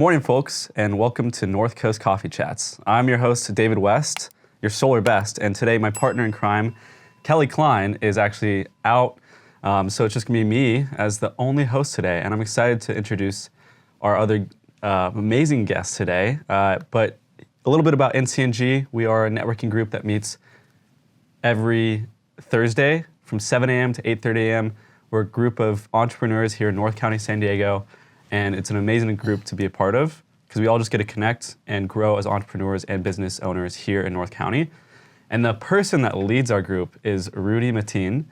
Morning, folks, and welcome to North Coast Coffee Chats. I'm your host, David West, your solar best, and today my partner in crime, Kelly Klein, is actually out, so it's just gonna be me as the only host today, and I'm excited to introduce our other amazing guests today. But a little bit about NCNG. We are a networking group that meets every Thursday from 7 a.m. to 8:30 a.m. We're a group of entrepreneurs here in North County, San Diego, and it's an amazing group to be a part of because we all just get to connect and grow as entrepreneurs and business owners here in North County. And the person that leads our group is Roudi Matin,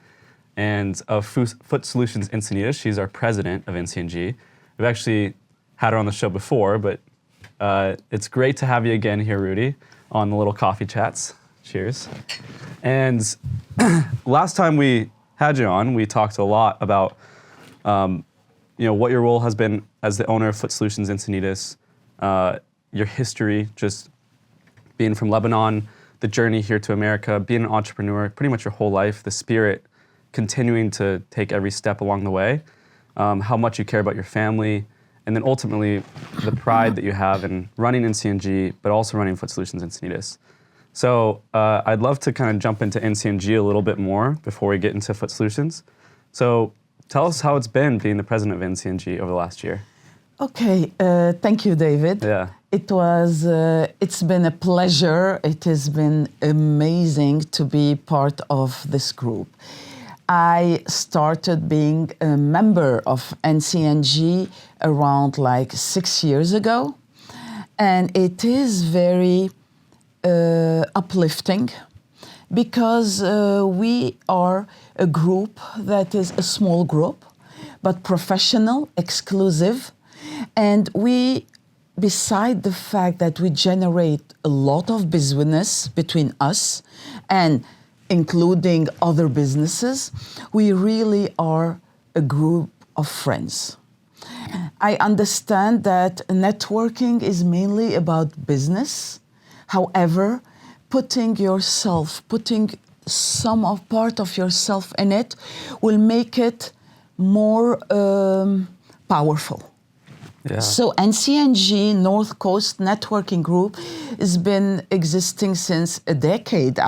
and of Foot Solutions Encinitas. She's our president of NCNG. We've actually had her on the show before, but it's great to have you again here, Roudi, on the little coffee chats. Cheers. And last time we had you on, we talked a lot about what your role has been as the owner of Foot Solutions Encinitas, your history, just being from Lebanon, the journey here to America, being an entrepreneur, pretty much your whole life, the spirit, continuing to take every step along the way, how much you care about your family, and then ultimately the pride that you have in running NCNG, but also running Foot Solutions Encinitas. So I'd love to kind of jump into NCNG a little bit more before we get into Foot Solutions. So tell us how it's been being the president of NCNG over the last year. Okay, thank you, David. Yeah. It's been a pleasure. It has been amazing to be part of this group. I started being a member of NCNG around like 6 years ago, and it is very uplifting because we are a group that is a small group, but professional, exclusive, and we, beside the fact that we generate a lot of business between us and including other businesses, we really are a group of friends. I understand that networking is mainly about business. However, putting some part of yourself in it will make it more powerful. Yeah. So NCNG, North Coast Networking Group, has been existing since a decade,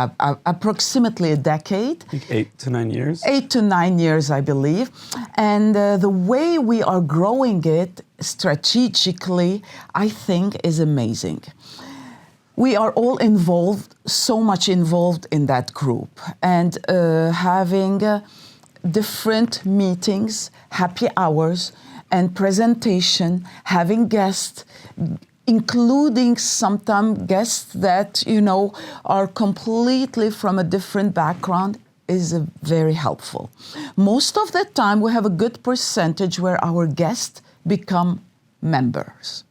approximately a decade. I think 8 to 9 years. 8 to 9 years, I believe. And the way we are growing it strategically, I think, is amazing. We are all involved, so much involved in that group, and having different meetings, happy hours, and presentation, having guests, including sometimes guests that, are completely from a different background, is very helpful. Most of the time, we have a good percentage where our guests become members.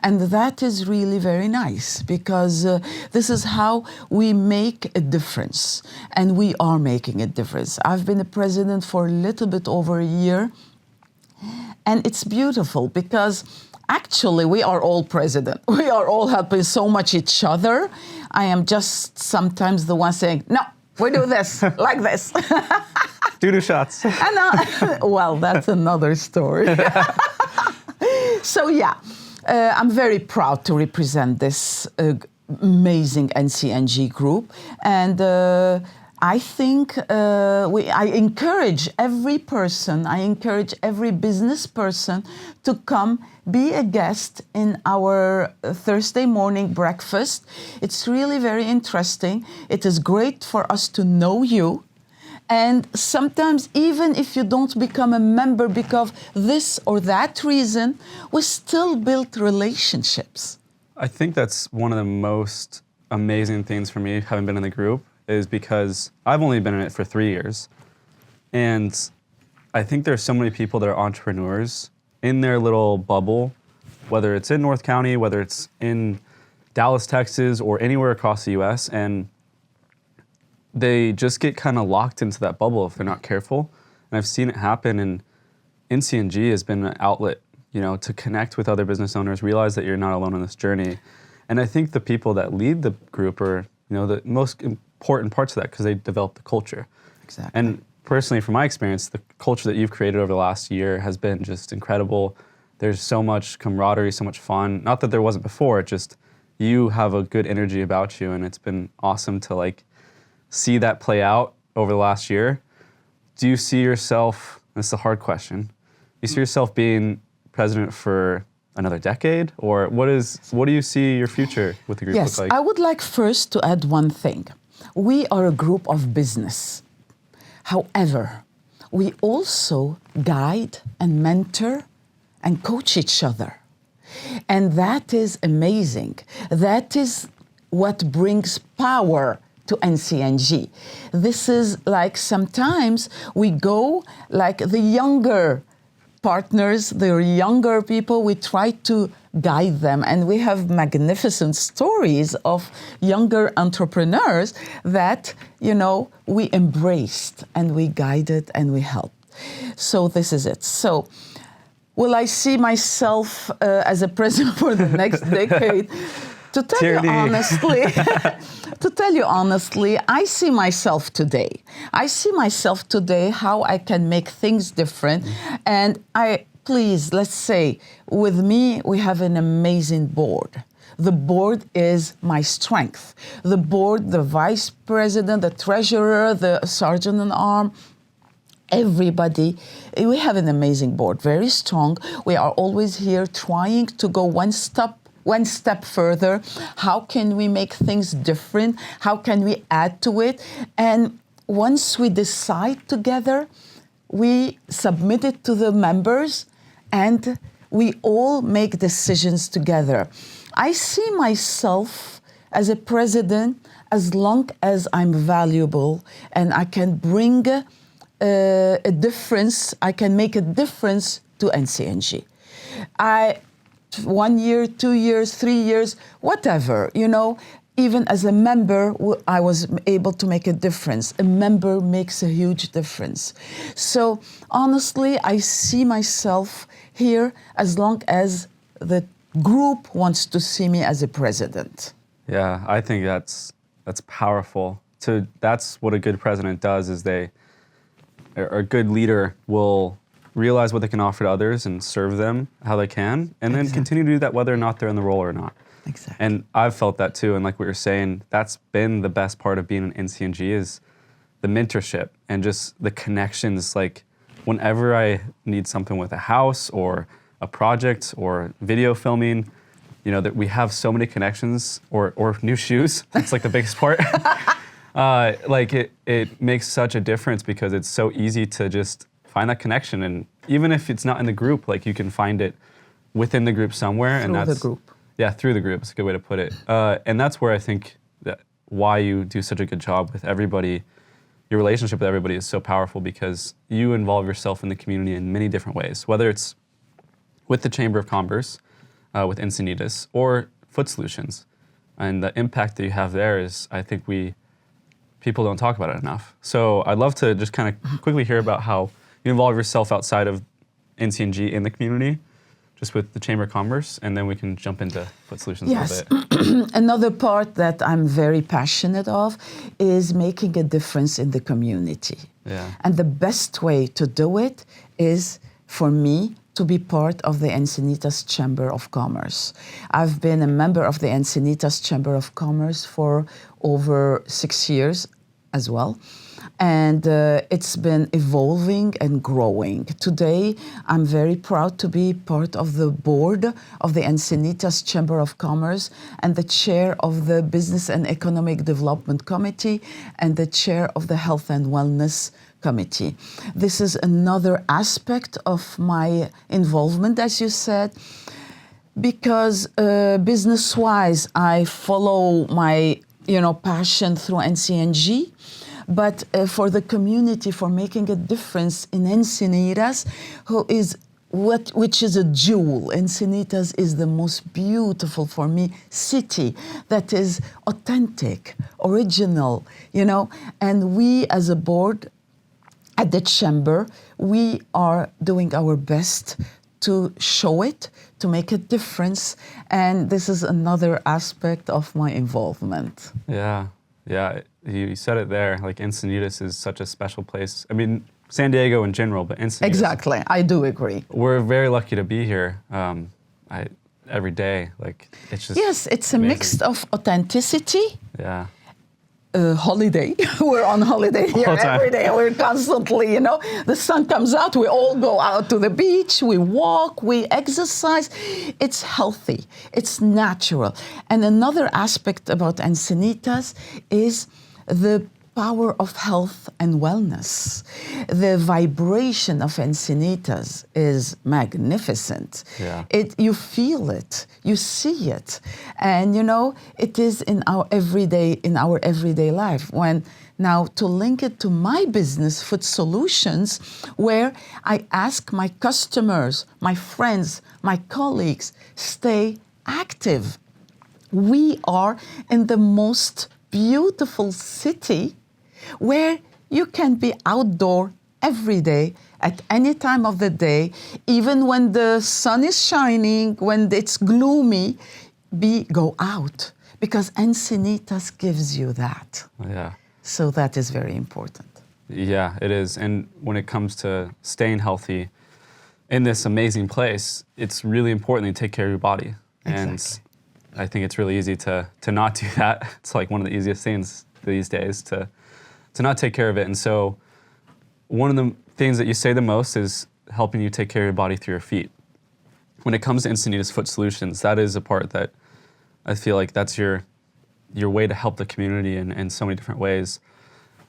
And that is really very nice because this is how we make a difference. And we are making a difference. I've been a president for a little bit over a year. And it's beautiful because actually we are all president. We are all helping so much each other. I am just sometimes the one saying, no, we do this, like this. Do shots. Well, that's another story. So yeah. I'm very proud to represent this amazing NCNG group, and I think I encourage every person, I encourage every business person to come be a guest in our Thursday morning breakfast. It's really very interesting. It is great for us to know you. And sometimes, even if you don't become a member because of this or that reason, we still build relationships. I think that's one of the most amazing things for me, having been in the group, is because I've only been in it for 3 years. And I think there's so many people that are entrepreneurs in their little bubble, whether it's in North County, whether it's in Dallas, Texas, or anywhere across the US, and they just get kind of locked into that bubble if they're not careful. And I've seen it happen, and NCNG has been an outlet, to connect with other business owners, realize that you're not alone on this journey. And I think the people that lead the group are, the most important parts of that because they develop the culture. Exactly. And personally, from my experience, the culture that you've created over the last year has been just incredible. there's so much camaraderie, so much fun. Not that there wasn't before, it just you have a good energy about you, and it's been awesome to like see that play out over the last year. Do you see yourself, this is a hard question, do you see yourself being president for another decade? Or what do you see your future with the group Yes, look like? I would like first to add one thing. We are a group of business. However, we also guide and mentor and coach each other. And that is amazing. That is what brings power to NCNG. This is like sometimes we go like the younger partners, the younger people, we try to guide them. And we have magnificent stories of younger entrepreneurs that, you know, we embraced and we guided and we helped. So this is it. So will I see myself as a president for the next decade? To tell you honestly, I see myself today. I see myself today how I can make things different. And let's say, with me, we have an amazing board. The board is my strength. The board, the vice president, the treasurer, the sergeant-at-arms, everybody. We have an amazing board, very strong. We are always here trying to go one step further. How can we make things different? How can we add to it? And once we decide together, we submit it to the members and we all make decisions together. I see myself as a president as long as I'm valuable and I can bring a difference, I can make a difference to NCNG. 1 year, 2 years, 3 years, whatever, you know, even as a member, I was able to make a difference. A member makes a huge difference. So honestly, I see myself here as long as the group wants to see me as a president. Yeah, I think that's powerful. That's what a good president does, is a good leader will realize what they can offer to others and serve them how they can, and then continue to do that whether or not they're in the role or not. Exactly. And I've felt that too, and like what you're saying, that's been the best part of being an NCNG is the mentorship and just the connections. Like whenever I need something with a house or a project or video filming, you know, that we have so many connections, or new shoes, that's like the biggest part. Like it makes such a difference because it's so easy to just find that connection. And even if it's not in the group, like you can find it within the group somewhere. Through the group. Yeah, through the group. It's a good way to put it. And that's where I think that why you do such a good job with everybody. Your relationship with everybody is so powerful because you involve yourself in the community in many different ways, whether it's with the Chamber of Commerce, with Encinitas, or Foot Solutions. And the impact that you have there is, I think people don't talk about it enough. So I'd love to just kind of quickly hear about how you involve yourself outside of NCNG in the community, just with the Chamber of Commerce, and then we can jump into Foot Solutions a little bit. Another part that I'm very passionate of is making a difference in the community. Yeah. And the best way to do it is, for me, to be part of the Encinitas Chamber of Commerce. I've been a member of the Encinitas Chamber of Commerce for over 6 years as well. And it's been evolving and growing. Today, I'm very proud to be part of the board of the Encinitas Chamber of Commerce and the chair of the Business and Economic Development Committee and the chair of the Health and Wellness Committee. This is another aspect of my involvement, as you said, because business-wise, I follow my passion through NCNG. But for the community, for making a difference in Encinitas, which is a jewel. Encinitas is the most beautiful, for me, city that is authentic, original, and we as a board at the chamber, we are doing our best to show it, to make a difference, and this is another aspect of my involvement. Yeah, you said it there, like Encinitas is such a special place. I mean, San Diego in general, but Encinitas. Exactly, I do agree. We're very lucky to be here. Every day, like it's just Yes, it's a amazing. mix of authenticity. Yeah. Holiday. We're on holiday here All the time. every day. We're constantly, the sun comes out, we all go out to the beach, we walk, we exercise. It's healthy, it's natural. And another aspect about Encinitas is the power of health and wellness. The vibration of Encinitas is magnificent. Yeah. You feel it, you see it, and it is in our everyday life. Now to link it to my business, Foot Solutions, where I ask my customers, my friends, my colleagues, stay active. We are in the most beautiful city where you can be outdoor every day, at any time of the day, even when the sun is shining, when it's gloomy, go out, because Encinitas gives you that. Yeah. So that is very important. Yeah, it is. And when it comes to staying healthy in this amazing place, it's really important that you take care of your body. Exactly. And I think it's really easy to not do that. It's like one of the easiest things these days to not take care of it. And so one of the things that you say the most is helping you take care of your body through your feet. When it comes to Encinitas Foot Solutions, that is a part that I feel like that's your way to help the community in so many different ways.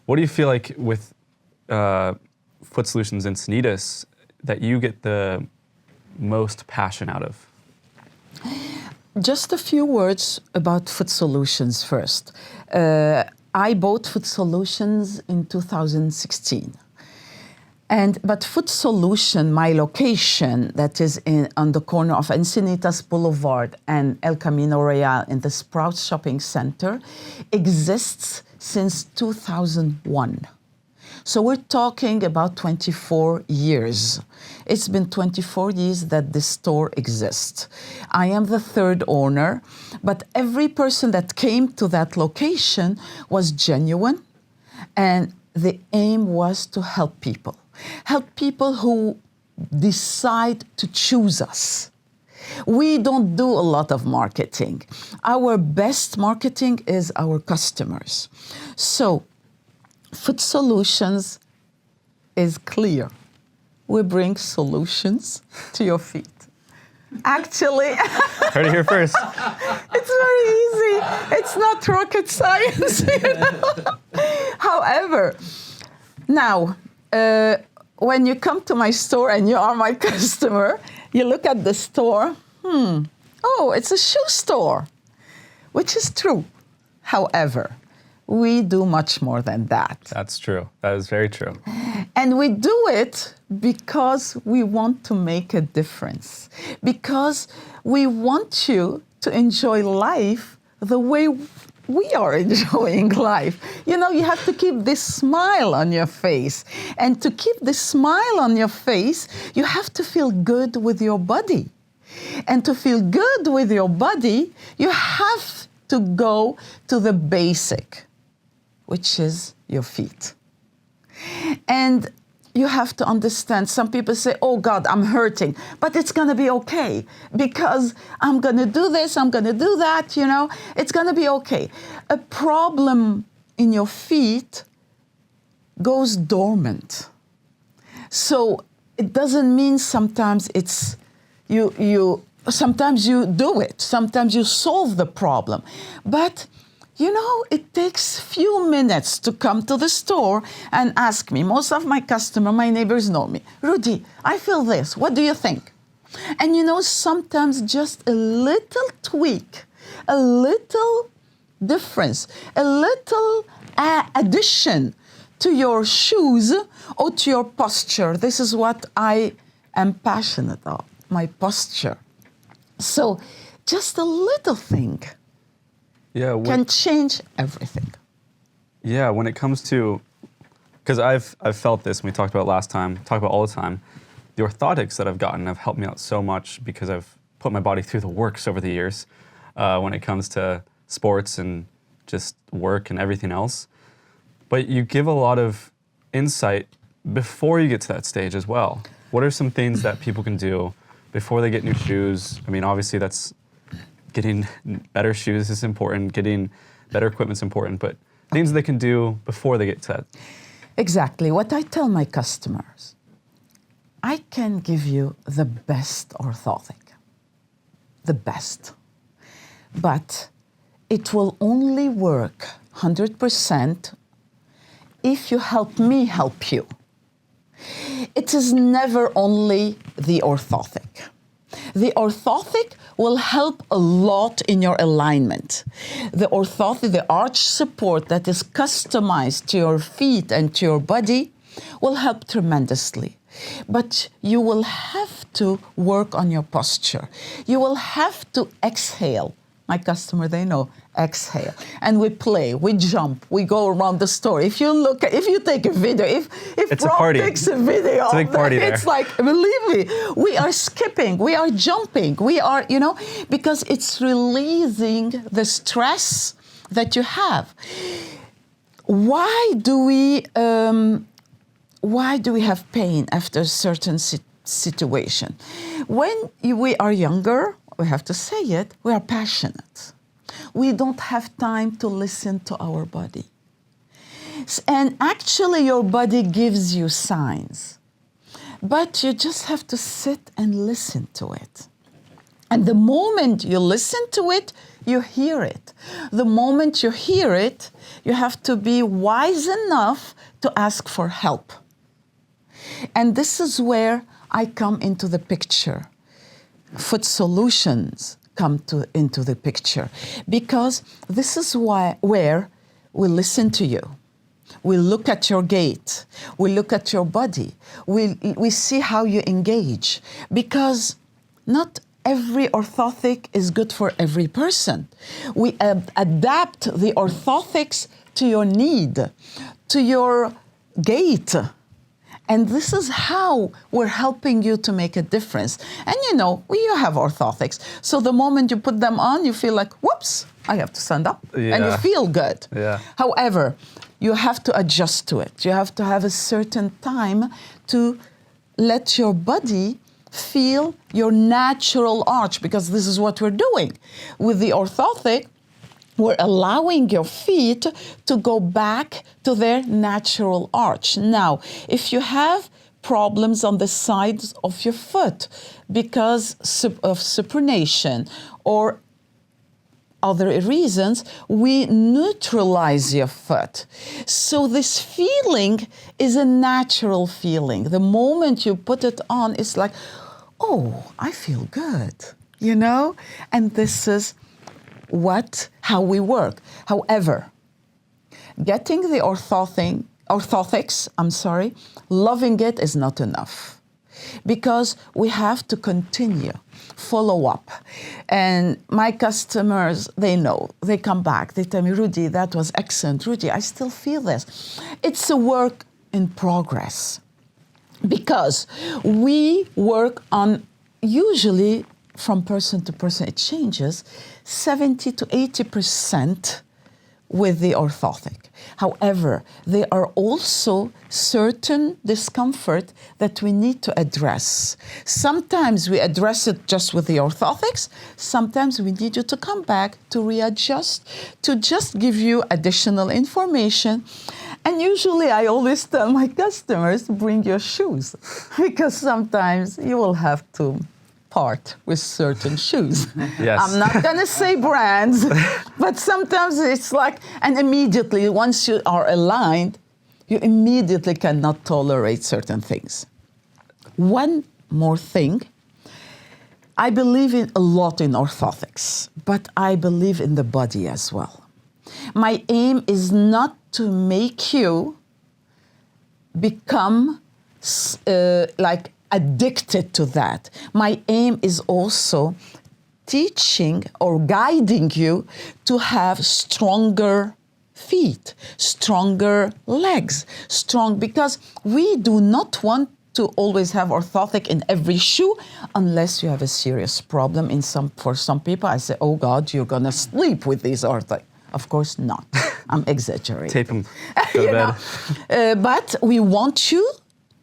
What do you feel like with Foot Solutions Encinitas that you get the most passion out of? Just a few words about Foot Solutions first. I bought Foot Solutions in 2016. But Foot Solution, my location, that is on the corner of Encinitas Boulevard and El Camino Real in the Sprouts Shopping Center, exists since 2001. So we're talking about 24 years. It's been 24 years that this store exists. I am the third owner, but every person that came to that location was genuine, and the aim was to help people. Help people who decide to choose us. We don't do a lot of marketing. Our best marketing is our customers. So Foot Solutions is clear. We bring solutions to your feet. Actually, Heard it here first. it's very easy. It's not rocket science. However, now, when you come to my store and you are my customer, you look at the store, oh, it's a shoe store, which is true. However, we do much more than that. That's true. That is very true. And we do it because we want to make a difference, because we want you to enjoy life the way we are enjoying life. You have to keep this smile on your face. And to keep this smile on your face, you have to feel good with your body. And to feel good with your body, you have to go to the basic, which is your feet. And you have to understand, some people say, oh God, I'm hurting, but it's gonna be okay because I'm gonna do this, I'm gonna do that, it's gonna be okay. A problem in your feet goes dormant. So it doesn't mean sometimes it's, sometimes you do it, sometimes you solve the problem, but it takes few minutes to come to the store and ask me. Most of my customers, my neighbors know me. Roudi, I feel this. What do you think? And sometimes just a little tweak, a little difference, a little addition to your shoes or to your posture. This is what I am passionate about, my posture. So just a little thing can change everything. Yeah, when it comes to, because I've felt this, and we talked about last time, talk about all the time, the orthotics that I've gotten have helped me out so much because I've put my body through the works over the years when it comes to sports and just work and everything else. But you give a lot of insight before you get to that stage as well, what are some things that people can do before they get new shoes? I mean, obviously that's getting better shoes is important, getting better equipment is important, but things they can do before they get to that. Exactly. What I tell my customers, I can give you the best orthotic, the best, but it will only work 100% if you help me help you. It is never only the orthotic. The orthotic will help a lot in your alignment. The orthotic, the arch support that is customized to your feet and to your body will help tremendously. But you will have to work on your posture. You will have to exhale. My customer, they know, exhale. And we play, we jump, we go around the store. If you take a video, if it's Rob a party. takes a video, it's a big party there. It's like, believe me, we are skipping, we are jumping, we are, because it's releasing the stress that you have. Why do we have pain after a certain situation? When we are younger, we have to say it, we are passionate. We don't have time to listen to our body. And actually your body gives you signs, but you just have to sit and listen to it. And the moment you listen to it, you hear it. The moment you hear it, you have to be wise enough to ask for help. And this is where I come into the picture. Foot Solutions come into the picture, because this is where we listen to you. We look at your gait. We look at your body. We see how you engage, because not every orthotic is good for every person. We adapt the orthotics to your need, to your gait. And this is how we're helping you to make a difference. And you have orthotics. So the moment you put them on, you feel like, whoops, I have to stand up. Yeah. And you feel good. Yeah. However, you have to adjust to it. You have to have a certain time to let your body feel your natural arch, because this is what we're doing. With the orthotic, we're allowing your feet to go back to their natural arch. Now, if you have problems on the sides of your foot because of supination or other reasons, we neutralize your foot. So this feeling is a natural feeling. The moment you put it on, it's like, oh, I feel good, And this is how we work. However, getting the orthotics, loving it is not enough, because we have to continue, follow up. And my customers, they know, they come back, they tell me, Roudi, that was excellent. Roudi, I still feel this. It's a work in progress, because we work on, usually from person to person, it changes, 70 to 80% with the orthotic. However, there are also certain discomfort that we need to address. Sometimes we address it just with the orthotics. Sometimes we need you to come back to readjust, to just give you additional information. And usually I always tell my customers, bring your shoes, because sometimes you will have to part with certain shoes. Yes. I'm not going to say brands, but sometimes it's like, and immediately, once you are aligned, you immediately cannot tolerate certain things. One more thing, I believe a lot in orthotics, but I believe in the body as well. My aim is not to make you become addicted to that. My aim is also teaching or guiding you to have stronger feet, stronger legs, because we do not want to always have orthotic in every shoe unless you have a serious problem. For some people, I say, oh God, you're gonna sleep with these orthotic. Of course not. I'm exaggerating. Tape them. Go to bed. But we want you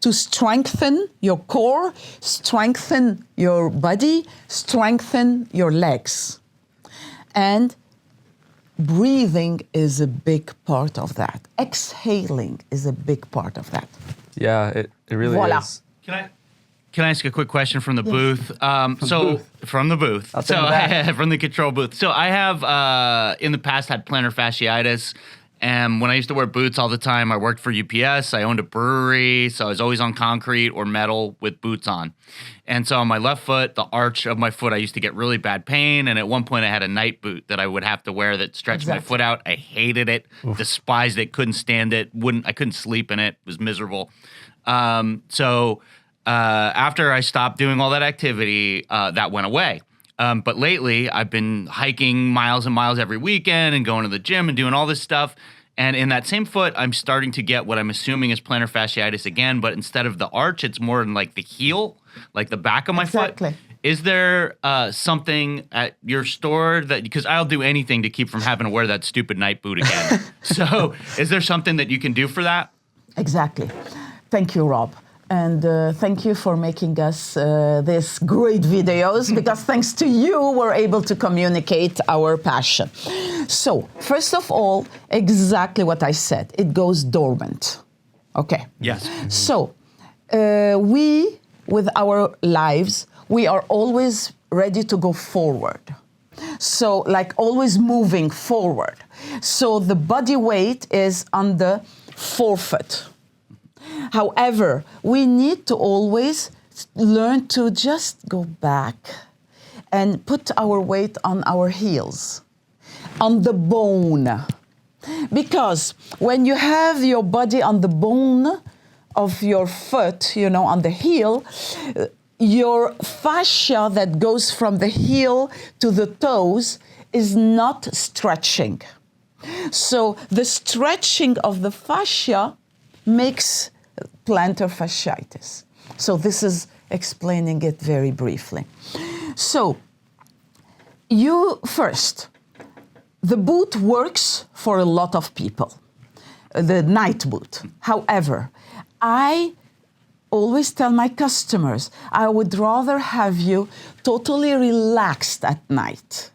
to strengthen your core, strengthen your body, strengthen your legs. And breathing is a big part of that. Exhaling is a big part of that. Yeah, it really Voila. is. Can I ask a quick question from the booth? From the booth. From the control booth. So I have in the past had plantar fasciitis, and when I used to wear boots all the time, I worked for UPS. I owned a brewery, so I was always on concrete or metal with boots on. And so on my left foot, the arch of my foot, I used to get really bad pain. And at one point, I had a night boot that I would have to wear that stretched my foot out. I hated it, despised it, couldn't stand it. I couldn't sleep in it. It was miserable. After I stopped doing all that activity, that went away. But lately, I've been hiking miles and miles every weekend and going to the gym and doing all this stuff. And in that same foot, I'm starting to get what I'm assuming is plantar fasciitis again. But instead of the arch, it's more in like the heel, like the back of my foot. Is there something at your store that, because I'll do anything to keep from having to wear that stupid night boot again. So is there something that you can do for that? Exactly. Thank you, Rob. And thank you for making us these great videos, because thanks to you, we're able to communicate our passion. So, first of all, exactly what I said, it goes dormant. Okay. Yes. So, we, with our lives, we are always ready to go forward. So, like always moving forward. So, the body weight is on the forefoot. However, we need to always learn to just go back and put our weight on our heels, on the bone. Because when you have your body on the bone of your foot, on the heel, your fascia that goes from the heel to the toes is not stretching. So the stretching of the fascia makes plantar fasciitis. So this is explaining it very briefly. So the boot works for a lot of people, the night boot. However, I always tell my customers, I would rather have you totally relaxed at night.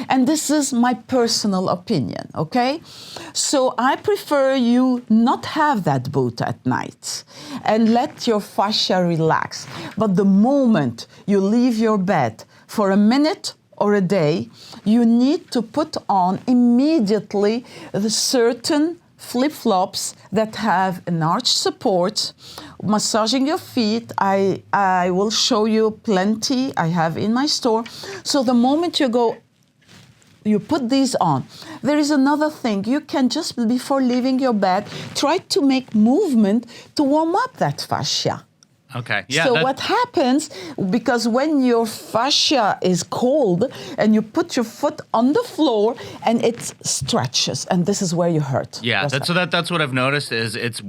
And this is my personal opinion, okay? So I prefer you not have that boot at night and let your fascia relax. But the moment you leave your bed for a minute or a day, you need to put on immediately the certain flip-flops that have an arch support, massaging your feet. I will show you plenty I have in my store. So the moment you put these on. There is another thing. You can just, before leaving your bed, try to make movement to warm up that fascia. Okay. Yeah. So what happens, because when your fascia is cold and you put your foot on the floor and it stretches, and this is where you hurt. Yeah. That's what I've noticed is it's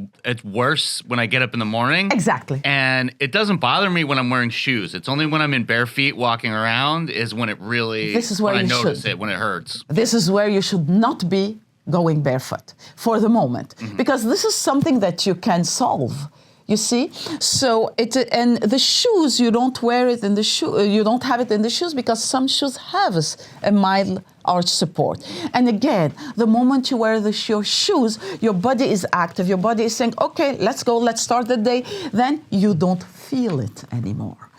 worse when I get up in the morning. Exactly. And it doesn't bother me when I'm wearing shoes. It's only when I'm in bare feet walking around is when it really. This is where when you I notice should. it when it hurts. This is where you should not be going barefoot for the moment, because this is something that you can solve. You see, so and the shoes, you don't wear it in the shoe. You don't have it in the shoes because some shoes have a mild arch support. And again, the moment you wear your shoes, your body is active. Your body is saying, "Okay, let's go. Let's start the day." Then you don't feel it anymore.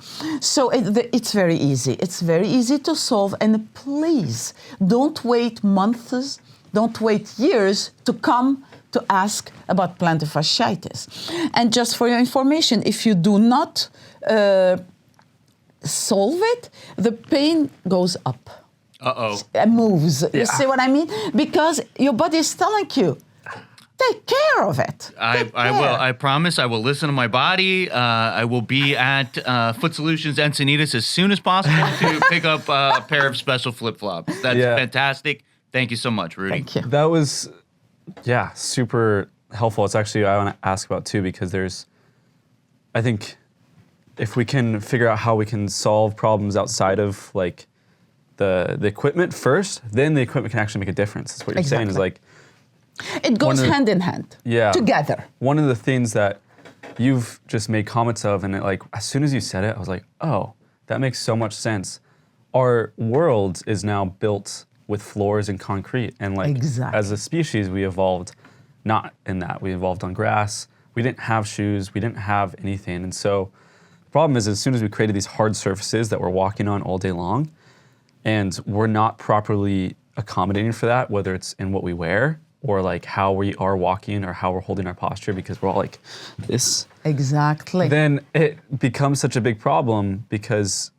So it's very easy. It's very easy to solve. And please don't wait months. Don't wait years to come to ask about plantar fasciitis. And just for your information, if you do not solve it, the pain goes up. It moves. Yeah. You see what I mean? Because your body is telling you, take care of it. I will. I promise I will listen to my body. I will be at Foot Solutions Encinitas as soon as possible to pick up a pair of special flip-flops. That's fantastic. Thank you so much, Roudi. Thank you. That was, super helpful. It's actually I want to ask about too, because I think if we can figure out how we can solve problems outside of like the equipment first, then the equipment can actually make a difference. That's what you're saying is like. It goes hand in hand. Yeah. Together. One of the things that you've just made comments of, and like as soon as you said it, I was like, oh, that makes so much sense. Our world is now built with floors and concrete, and like as a species, we evolved not in that. We evolved on grass. We didn't have shoes. We didn't have anything, and so the problem is, as soon as we created these hard surfaces that we're walking on all day long, and we're not properly accommodating for that, whether it's in what we wear or like how we are walking or how we're holding our posture, because we're all like this. Exactly. Then it becomes such a big problem because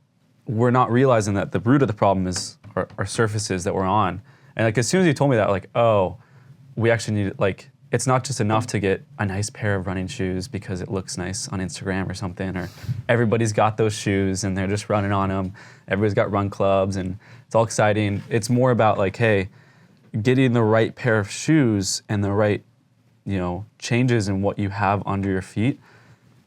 we're not realizing that the root of the problem is our surfaces that we're on. And like as soon as you told me that, like, oh, we actually need, like, it's not just enough to get a nice pair of running shoes because it looks nice on Instagram or something, or everybody's got those shoes and they're just running on them. Everybody's got run clubs and it's all exciting. It's more about like, hey, getting the right pair of shoes and the right, changes in what you have under your feet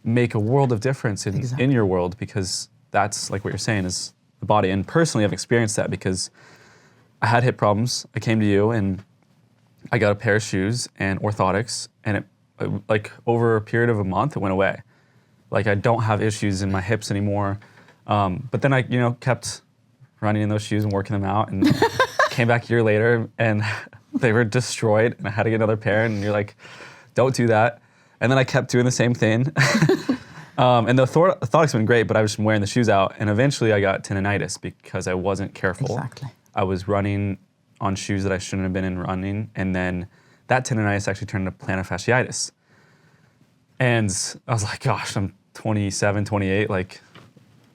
make a world of difference in your world, because that's like what you're saying is the body. And personally, I've experienced that because I had hip problems. I came to you and I got a pair of shoes and orthotics, and it like over a period of a month, it went away. Like I don't have issues in my hips anymore. But then I, kept running in those shoes and working them out, and came back a year later and they were destroyed, and I had to get another pair, and you're like, don't do that. And then I kept doing the same thing. And the orthotics have been great, but I was just wearing the shoes out, and eventually I got tendinitis because I wasn't careful. Exactly. I was running on shoes that I shouldn't have been in running, and then that tendinitis actually turned into plantar fasciitis. And I was like, gosh, I'm 27, 28, like,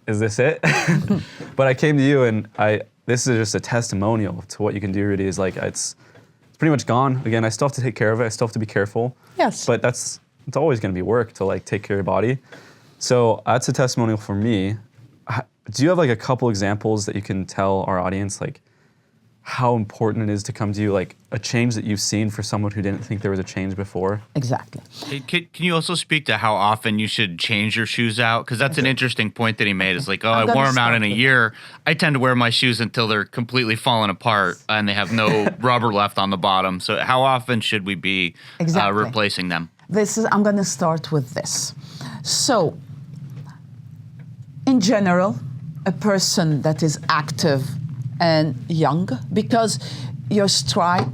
is this it? But I came to you, and this is just a testimonial to what you can do, Roudi, is like, it's pretty much gone. Again, I still have to take care of it, I still have to be careful. Yes. But it's always gonna be work to like take care of your body. So that's a testimonial for me. Do you have like a couple examples that you can tell our audience, like how important it is to come to you, like a change that you've seen for someone who didn't think there was a change before? Exactly. Can you also speak to how often you should change your shoes out? Because that's an interesting point that he made. It's like, I wore them out in a year. I tend to wear my shoes until they're completely falling apart and they have no rubber left on the bottom. So how often should we be replacing them? I'm going to start with this. So, in general, a person that is active and young, because your stride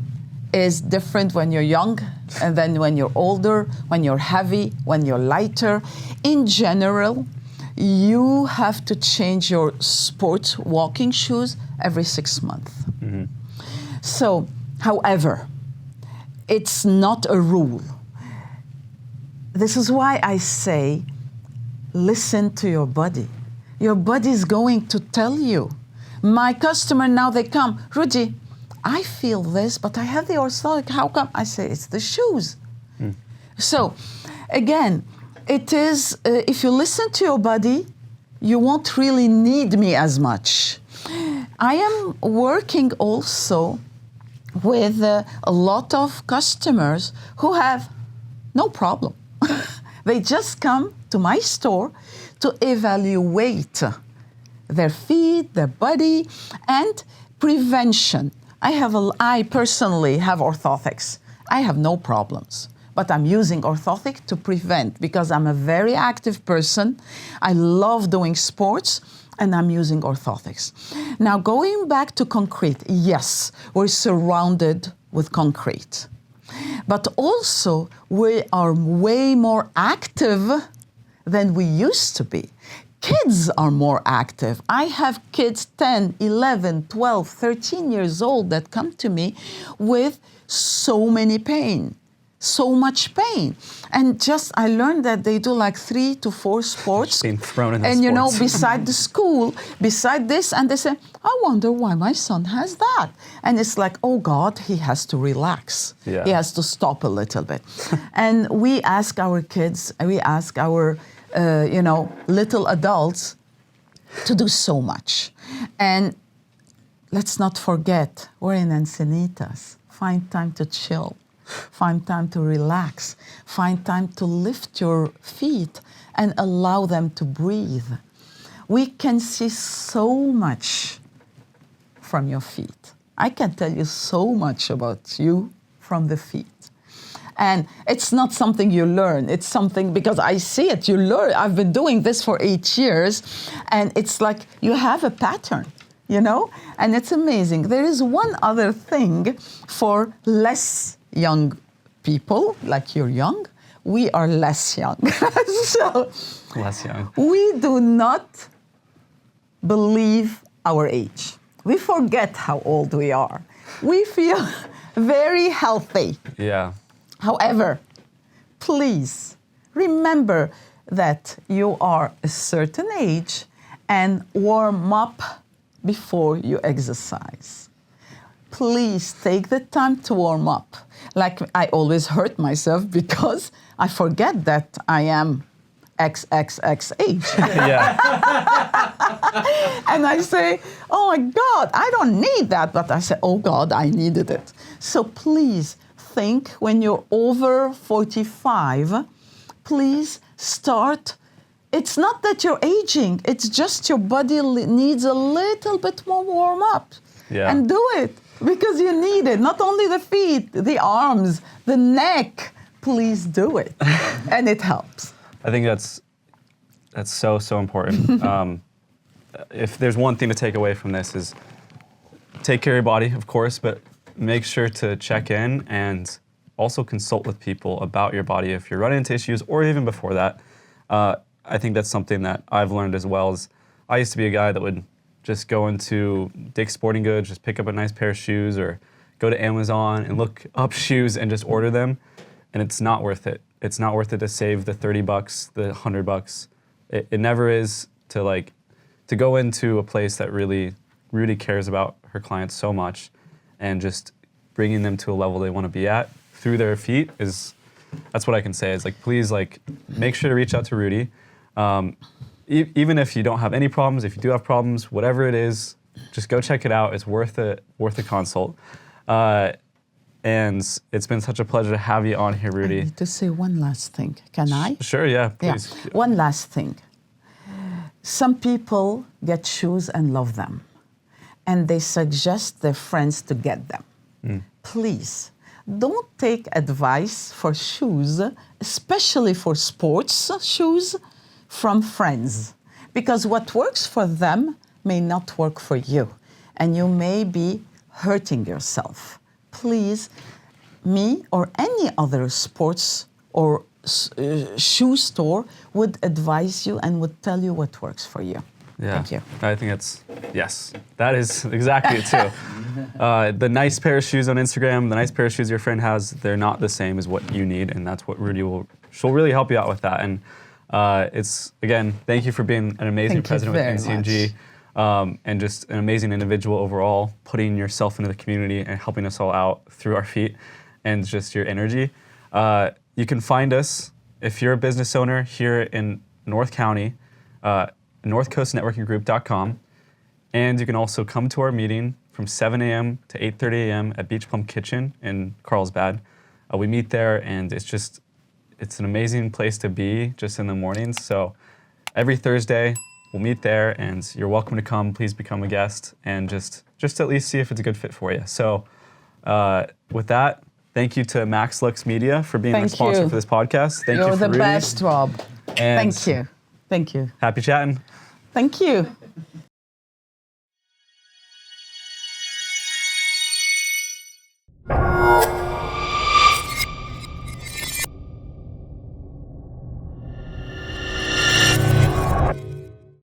is different when you're young and then when you're older, when you're heavy, when you're lighter. In general, you have to change your sports walking shoes every 6 months. Mm-hmm. So, however, it's not a rule. This is why I say, listen to your body. Your body is going to tell you. My customer now, they come, Roudi, I feel this, but I have the orthotic. How come? I say, it's the shoes. Mm. So, again, it is, if you listen to your body, you won't really need me as much. I am working also with a lot of customers who have no problem. They just come to my store to evaluate their feet, their body, and prevention. I personally have orthotics. I have no problems, but I'm using orthotic to prevent because I'm a very active person. I love doing sports, and I'm using orthotics. Now, going back to concrete, yes, we're surrounded with concrete. But also, we are way more active than we used to be. Kids are more active. I have kids 10, 11, 12, 13 years old that come to me with so much pain. And just, I learned that they do like 3 to 4 sports. Being thrown in the and, sports. Beside the school, beside this, and they say, I wonder why my son has that. And it's like, oh God, he has to relax. Yeah. He has to stop a little bit. And we ask our kids, we ask our, little adults to do so much. And let's not forget, we're in Encinitas. Find time to chill. Find time to relax. Find time to lift your feet and allow them to breathe. We can see so much from your feet. I can tell you so much about you from the feet. And it's not something you learn. It's something, because I see it, you learn. I've been doing this for 8 years, and it's like you have a pattern, you know? And it's amazing. There is one other thing for less young people, like you're young. We are less young. So Less young. we do not believe our age. We forget how old we are. We feel very healthy. Yeah. However, please remember that you are a certain age and warm up before you exercise. Please take the time to warm up. Like, I always hurt myself because I forget that I am XXX age. Yeah. And I say, oh my God, I don't need that. But I say, oh God, I needed it. So please think, when you're over 45, please start. It's not that you're aging. It's just your body needs a little bit more warm up. Yeah. And do it, because you need it. Not only the feet, the arms, the neck. Please do it. And it helps. I think that's so important. If there's one thing to take away from this is take care of your body, of course, but make sure to check in and also consult with people about your body if you're running into issues, or even before that. I think that's something that I've learned as well. Is I used to be a guy that would just go into Dick's Sporting Goods, just pick up a nice pair of shoes, or go to Amazon and look up shoes and just order them, and it's not worth it. It's not worth it to save the $30, the $100. It never is to go into a place that Roudi cares about her clients so much, and just bringing them to a level they want to be at through their feet that's what I can say. Is like, please, like, make sure to reach out to Roudi. Even if you don't have any problems, if you do have problems, whatever it is, just go check it out. It's worth a consult. And it's been such a pleasure to have you on here, Roudi. I need to say one last thing. Can I? Sure, yeah, please. Yeah. One last thing. Some people get shoes and love them, and they suggest their friends to get them. Please, don't take advice for shoes, especially for sports shoes, from friends, because what works for them may not work for you, and you may be hurting yourself. Please, me or any other sports or shoe store would advise you and would tell you what works for you. Yeah. Thank you. I think yes, that is exactly it too. The nice pair of shoes on Instagram, the nice pair of shoes your friend has, they're not the same as what you need, and that's what she'll really help you out with that. And again, thank you for being an amazing president with NCMG, and just an amazing individual overall, putting yourself into the community and helping us all out through our feet and just your energy. You can find us, if you're a business owner here in North County, northcoastnetworkinggroup.com, and you can also come to our meeting from 7 a.m. to 8:30 a.m. at Beach Plum Kitchen in Carlsbad. We meet there, and it's an amazing place to be just in the mornings. So every Thursday, we'll meet there, and you're welcome to come. Please become a guest, and just at least see if it's a good fit for you. So with that, thank you to Max Lux Media for being our sponsor for this podcast. Thank you for You're the Roudi. best, Rob. And Thank you. Thank you. Happy chatting. Thank you.